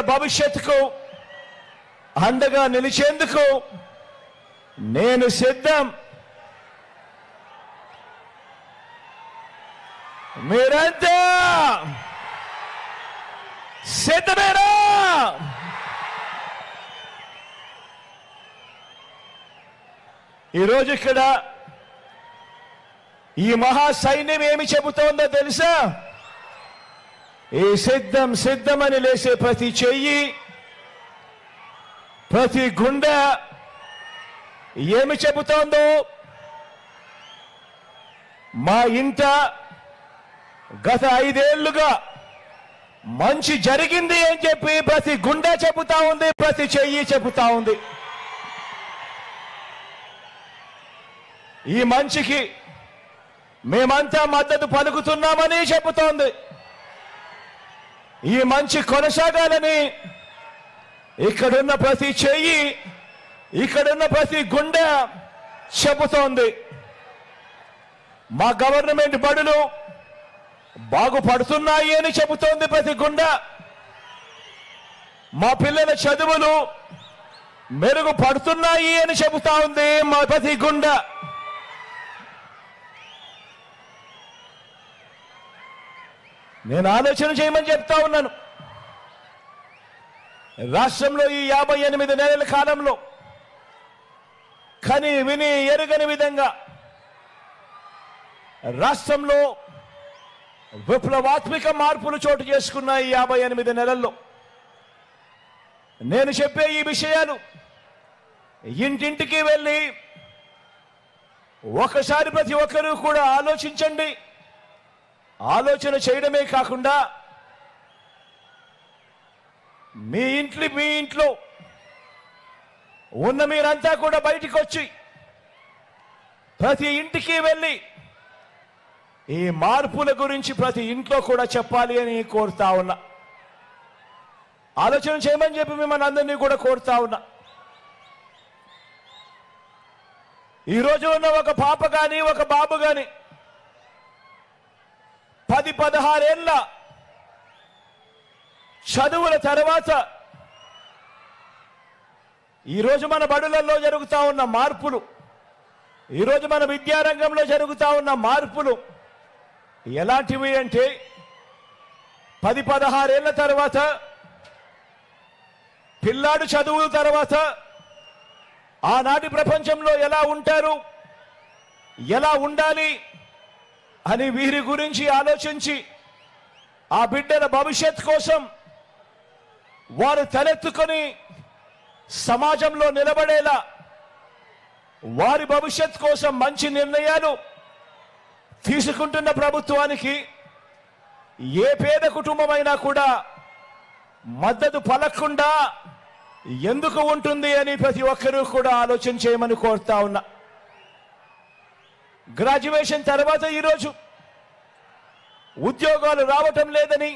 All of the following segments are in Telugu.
భవిష్యత్తుకు అండగా నిలిచేందుకు నేను సిద్ధం. మీరంతా సిద్ధమేనా? ఈరోజు ఇక్కడ ఈ మహా సైన్యం ఏమి చెబుతోందో తెలుసా? ఈ సిద్ధం సిద్ధమని లేసే ప్రతి చెయ్యి, ప్రతి గుండె ఏమి చెబుతోందో? మా ఇంట గత 5 ఏళ్లుగా మంచి జరిగింది అని చెప్పి ప్రతి గుండె చెబుతా ఉంది, ప్రతి చెయ్యి చెబుతా ఉంది. ఈ మంచికి మేమంతా మద్దతు పలుకుతున్నామని చెబుతోంది. ఈ మంచి కొనసాగాలని ఇక్కడున్న ప్రతి చెయ్యి, ఇక్కడున్న ప్రతి గుండె చెబుతోంది. మా గవర్నమెంట్ బడులు బాగుపడుతున్నాయి అని చెబుతోంది ప్రతి గుండె. మా పిల్లల చదువులు మెరుగుపడుతున్నాయి అని చెబుతా ఉంది మా ప్రతి గుండె. నేను ఆలోచన చేయమని చెప్తా ఉన్నాను. రాష్ట్రంలో ఈ 58 నెలల కాలంలో కని విని ఎరుగని విధంగా రాష్ట్రంలో విప్లవాత్మక మార్పులు చోటు చేసుకున్న ఈ 58 నెలల్లో నేను చెప్పే ఈ విషయాలు ఇంటింటికి వెళ్ళి ఒకసారి ప్రతి ఒక్కరూ కూడా ఆలోచించండి. ఆలోచన చేయడమే కాకుండా మీ ఇంట్లో ఉన్న మీరంతా కూడా బయటికి వచ్చి ప్రతి ఇంటికి వెళ్ళి ఈ మార్పుల గురించి ప్రతి ఇంట్లో కూడా చెప్పాలి అని కోరుతా ఉన్నా. ఆలోచన చేయమని చెప్పి మిమ్మల్ని అందరినీ కూడా కోరుతా ఉన్నా. ఈరోజు ఉన్న ఒక పాప కానీ ఒక బాబు కానీ 10-16 ఏళ్ళ చదువుల తర్వాత ఈరోజు మన బడులలో జరుగుతా ఉన్న మార్పులు, ఈరోజు మన విద్యారంగంలో జరుగుతా ఉన్న మార్పులు ఎలాంటివి అంటే 10-16 ఏళ్ల తర్వాత పిల్లాడు చదువుల తర్వాత ఆనాటి ప్రపంచంలో ఎలా ఉంటారు, ఎలా ఉండాలి అని వీరి గురించి ఆలోచించి ఆ బిడ్డల భవిష్యత్ కోసం వారు తలెత్తుకొని సమాజంలో నిలబడేలా వారి భవిష్యత్ కోసం మంచి నిర్ణయాలు తీసుకుంటున్న ప్రభుత్వానికి ఏ పేద కుటుంబమైనా కూడా మద్దతు పలకకుండా ఎందుకు ఉంటుంది అని ప్రతి ఒక్కరూ కూడా ఆలోచన చేయమని కోరుతా ఉన్నా. గ్రాడ్యుయేషన్ తర్వాత ఈరోజు ఉద్యోగాలు రావటం లేదని,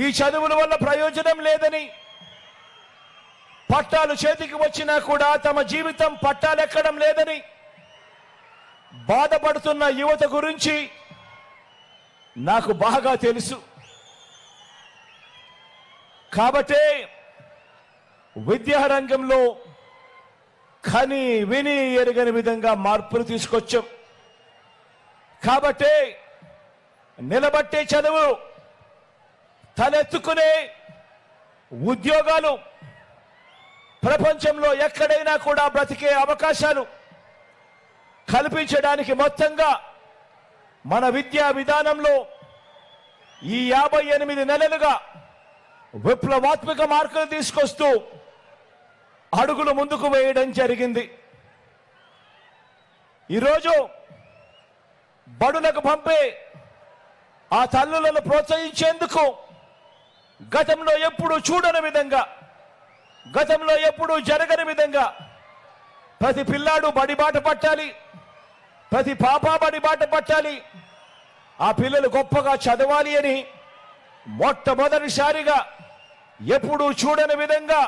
ఈ చదువుల వల్ల ప్రయోజనం లేదని, పట్టాలు చేతికి వచ్చినా కూడా తమ జీవితం పట్టాలెక్కడం లేదని బాధపడుతున్న యువత గురించి నాకు బాగా తెలుసు. కాబట్టే విద్యారంగంలో కని విని ఎరగని విధంగా మార్పులు తీసుకొచ్చాం. కాబట్టే నిలబట్టే చదువు, తలెత్తుకునే ఉద్యోగాలు, ప్రపంచంలో ఎక్కడైనా కూడా బ్రతికే అవకాశాలు కల్పించడానికి మొత్తంగా మన విద్యా విధానంలో ఈ 58 నెలలుగా విప్లవాత్మక మార్పులు తీసుకొస్తూ అడుగులు ముందుకు వేయడం జరిగింది. ఈరోజు బడులకు పంపే ఆ తల్లులను ప్రోత్సహించేందుకు గతంలో ఎప్పుడు చూడని విధంగా, గతంలో ఎప్పుడు జరగని విధంగా ప్రతి పిల్లాడు బడిబాట పట్టాలి, ప్రతి పాప బడిబాట పట్టాలి, ఆ పిల్లలు గొప్పగా చదవాలి అని మొట్టమొదటిసారిగా ఎప్పుడు చూడని విధంగా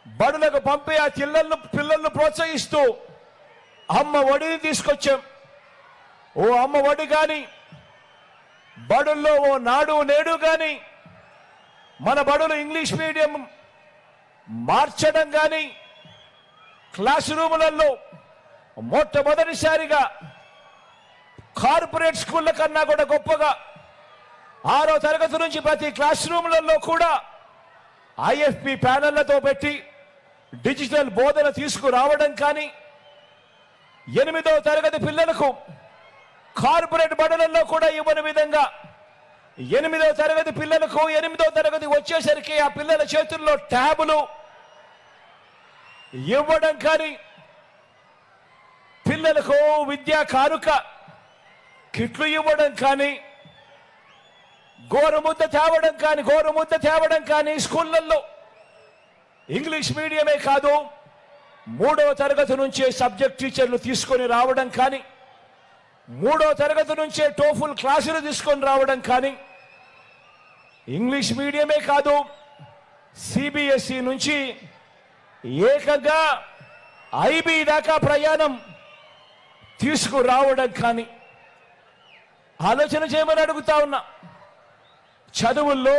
బడులకు పంపే ఆ పిల్లలను ప్రోత్సహిస్తూ అమ్మ ఒడిని తీసుకొచ్చాం. ఓ అమ్మ ఒడి కానీ, బడుల్లో ఓ నాడు నేడు కానీ మన బడులు ఇంగ్లీష్ మీడియం మార్చడం కానీ క్లాస్ రూములలో మొట్టమొదటిసారిగా కార్పొరేట్ స్కూళ్ళ కన్నా కూడా గొప్పగా 6వ తరగతి నుంచి ప్రతి క్లాస్ రూములలో కూడా ఐఎఫ్పి ప్యానెళ్లతో పెట్టి డిజిటల్ బోధన తీసుకురావడం కానీ 8వ తరగతి పిల్లలకు కార్పొరేట్ బడులలో కూడా ఇవ్వని విధంగా 8వ తరగతి పిల్లలకు 8వ తరగతి వచ్చేసరికి ఆ పిల్లల చేతుల్లో ట్యాబులు ఇవ్వడం కానీ పిల్లలకు విద్యా కానుక కిట్లు ఇవ్వడం కానీ గోరుముద్ద తేవడం కానీ స్కూళ్ళల్లో ఇంగ్లీష్ మీడియమే కాదు 3వ తరగతి నుంచే సబ్జెక్ట్ టీచర్లు తీసుకొని రావడం కానీ 3వ తరగతి నుంచే టోఫుల్ క్లాసులు తీసుకొని రావడం కానీ ఇంగ్లీష్ మీడియమే కాదు సిబిఎస్ఈ నుంచి ఏకంగా ఐబీ దాకా ప్రయాణం తీసుకురావడం కానీ ఆలోచన చేయమని అడుగుతా ఉన్నా. చదువుల్లో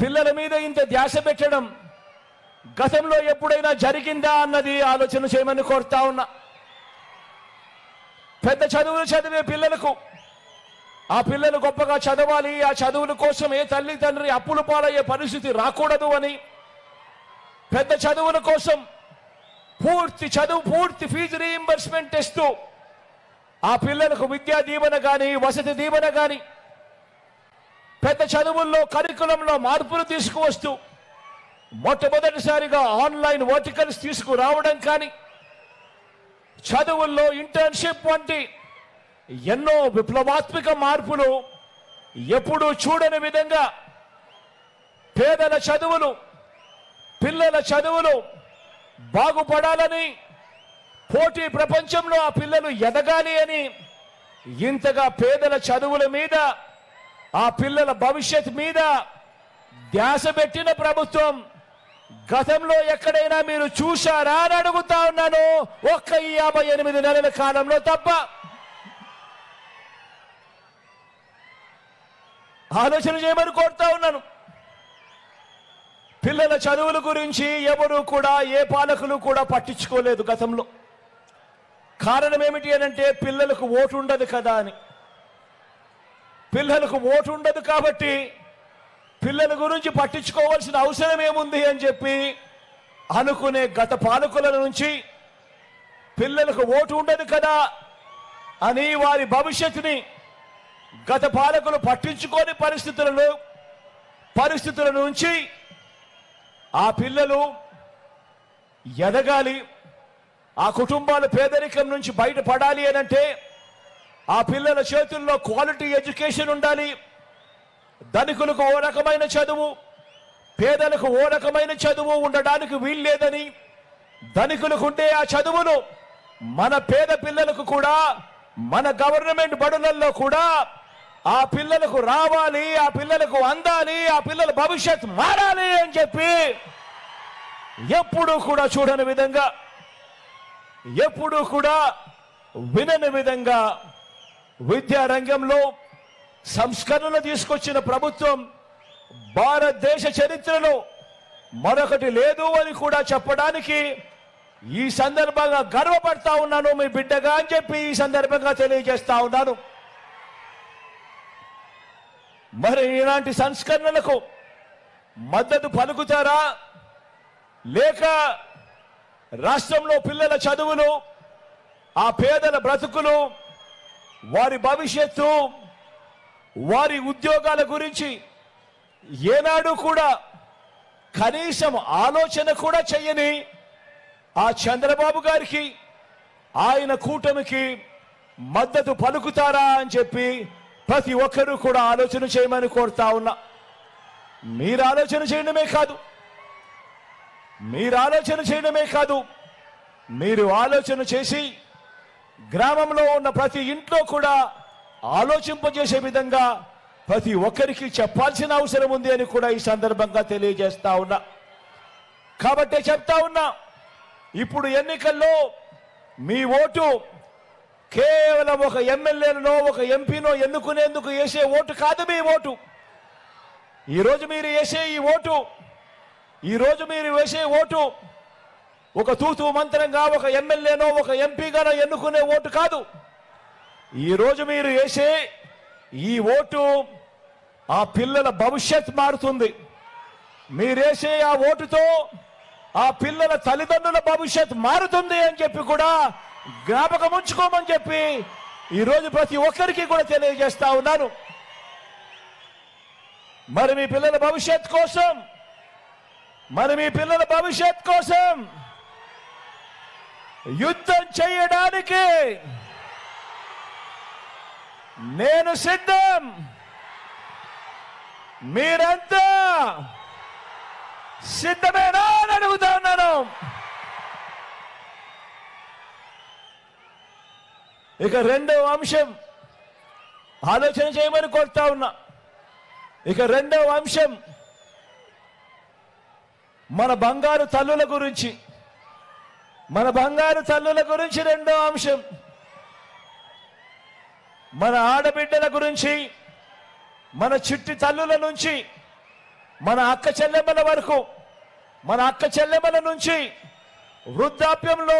పిల్లల మీద ఇంత ధ్యాస పెట్టడం గతంలో ఎప్పుడైనా జరిగిందా అన్నది ఆలోచన చేయమని కోరుతా ఉన్నా. పెద్ద చదువులు చదివే పిల్లలకు ఆ పిల్లలు గొప్పగా చదవాలి, ఆ చదువుల కోసం ఏ తల్లి తండ్రి అప్పులు పాలయ్యే పరిస్థితి రాకూడదు అని పెద్ద చదువుల కోసం పూర్తి ఫీజు రీయింబర్స్మెంట్ ఇస్తూ ఆ పిల్లలకు విద్యా దీవెన కానీ వసతి దీవెన కానీ పెద్ద చదువుల్లో కరికులంలో మార్పులు తీసుకువస్తూ మొట్టమొదటిసారిగా ఆన్లైన్ వర్టికల్స్ తీసుకురావడం కానీ చదువుల్లో ఇంటర్న్షిప్ వంటి ఎన్నో విప్లవాత్మక మార్పులు ఎప్పుడూ చూడని విధంగా పేదల చదువులు పిల్లల చదువులు బాగుపడాలని పోటీ ప్రపంచంలో ఆ పిల్లలు ఎదగాలి అని ఇంతగా పేదల చదువుల మీద ఆ పిల్లల భవిష్యత్ మీద ధ్యాస పెట్టిన ప్రభుత్వం గతంలో ఎక్కడైనా మీరు చూశారా అని అడుగుతా ఉన్నాను. ఒక్క 58 నెలల కాలంలో తప్ప. ఆలోచన చేయమని కోరుతా ఉన్నాను. పిల్లల చదువుల గురించి ఎవరు కూడా ఏ పాలకులు కూడా పట్టించుకోలేదు గతంలో. కారణం ఏమిటి అనంటే పిల్లలకు ఓటు ఉండదు కదా అని. పిల్లలకు ఓటు ఉండదు కాబట్టి పిల్లల గురించి పట్టించుకోవాల్సిన అవసరం ఏముంది అని చెప్పి అనుకునే గత పాలకుల నుంచి పిల్లలకు ఓటు ఉండదు కదా అని వారి భవిష్యత్తుని గత పాలకులు పట్టించుకోని పరిస్థితుల నుంచి ఆ పిల్లలు ఎదగాలి, ఆ కుటుంబాల పేదరికం నుంచి బయటపడాలి అనంటే ఆ పిల్లల చేతుల్లో క్వాలిటీ ఎడ్యుకేషన్ ఉండాలి. ధనికులకు ఓ రకమైన చదువు, పేదలకు ఓ రకమైన చదువు ఉండడానికి వీల్లేదని, ధనికులకు ఉంటే ఆ చదువును మన పేద పిల్లలకు కూడా మన గవర్నమెంట్ బడులలో కూడా ఆ పిల్లలకు రావాలి, ఆ పిల్లలకు అందాలి, ఆ పిల్లల భవిష్యత్ మారాలి అని చెప్పి ఎప్పుడూ కూడా చూడని విధంగా, ఎప్పుడూ కూడా వినని విధంగా విద్యా రంగంలో సంస్కరణలు తీసుకొచ్చిన ప్రభుత్వం భారతదేశ చరిత్రలో మరొకటి లేదు అని కూడా చెప్పడానికి ఈ సందర్భంగా గర్వపడతా ఉన్నాను, మీ బిడ్డగా అని చెప్పి ఈ సందర్భంగా తెలియజేస్తా ఉన్నాను. మరి ఇలాంటి సంస్కరణలకు మద్దతు పలుకుతారా, లేక రాష్ట్రంలో పిల్లల చదువులు, ఆ పేదల బ్రతుకులు, వారి భవిష్యత్తు, వారి ఉద్యోగాల గురించి ఏనాడు కూడా కనీసం ఆలోచన కూడా చెయ్యని ఆ చంద్రబాబు గారికి, ఆయన కూటమికి మద్దతు పలుకుతారా అని చెప్పి ప్రతి ఒక్కరూ కూడా ఆలోచన చేయమని కోరుతా ఉన్నా. మీరు ఆలోచన చేయడమే కాదు, మీరు ఆలోచన చేసి గ్రామంలో ఉన్న ప్రతి ఇంట్లో కూడా ఆలోచింపజేసే విధంగా ప్రతి ఒక్కరికి చెప్పాల్సిన అవసరం ఉంది అని కూడా ఈ సందర్భంగా తెలియజేస్తా ఉన్నా. కాబట్టే చెప్తా ఉన్నా, ఇప్పుడు ఎన్నికల్లో మీ ఓటు కేవలం ఒక ఎమ్మెల్యేనో ఒక ఎంపీనో ఎన్నుకునేందుకు వేసే ఓటు కాదు. మీ ఓటు ఈరోజు మీరు వేసే ఓటు ఒక తూతూ మంత్రంగా ఒక ఎమ్మెల్యేనో ఒక ఎంపీగానో ఎన్నుకునే ఓటు కాదు. ఈరోజు మీరు వేసే ఈ ఓటు ఆ పిల్లల భవిష్యత్ మారుతుంది. మీరేసే ఆ ఓటుతో ఆ పిల్లల తల్లిదండ్రుల భవిష్యత్ మారుతుంది అని చెప్పి కూడా జ్ఞాపకం ఉంచుకోమని చెప్పి ఈరోజు ప్రతి ఒక్కరికి కూడా తెలియజేస్తా ఉన్నాను. మరి మీ పిల్లల భవిష్యత్ కోసం యుద్ధం చేయడానికి నేను సిద్ధం. మీరంతా సిద్ధమేనా అని అడుగుతా ఉన్నాను. ఇక రెండవ అంశం ఆలోచన చేయమని కోరుతా ఉన్నా. ఇక రెండవ అంశం మన బంగారు తల్లుల గురించి. రెండో అంశం మన ఆడబిడ్డల గురించి, మన చిట్టి తల్లుల నుంచి మన అక్క చెల్లెమ్మల వరకు, మన అక్క చెల్లెమ్మల నుంచి వృద్ధాప్యంలో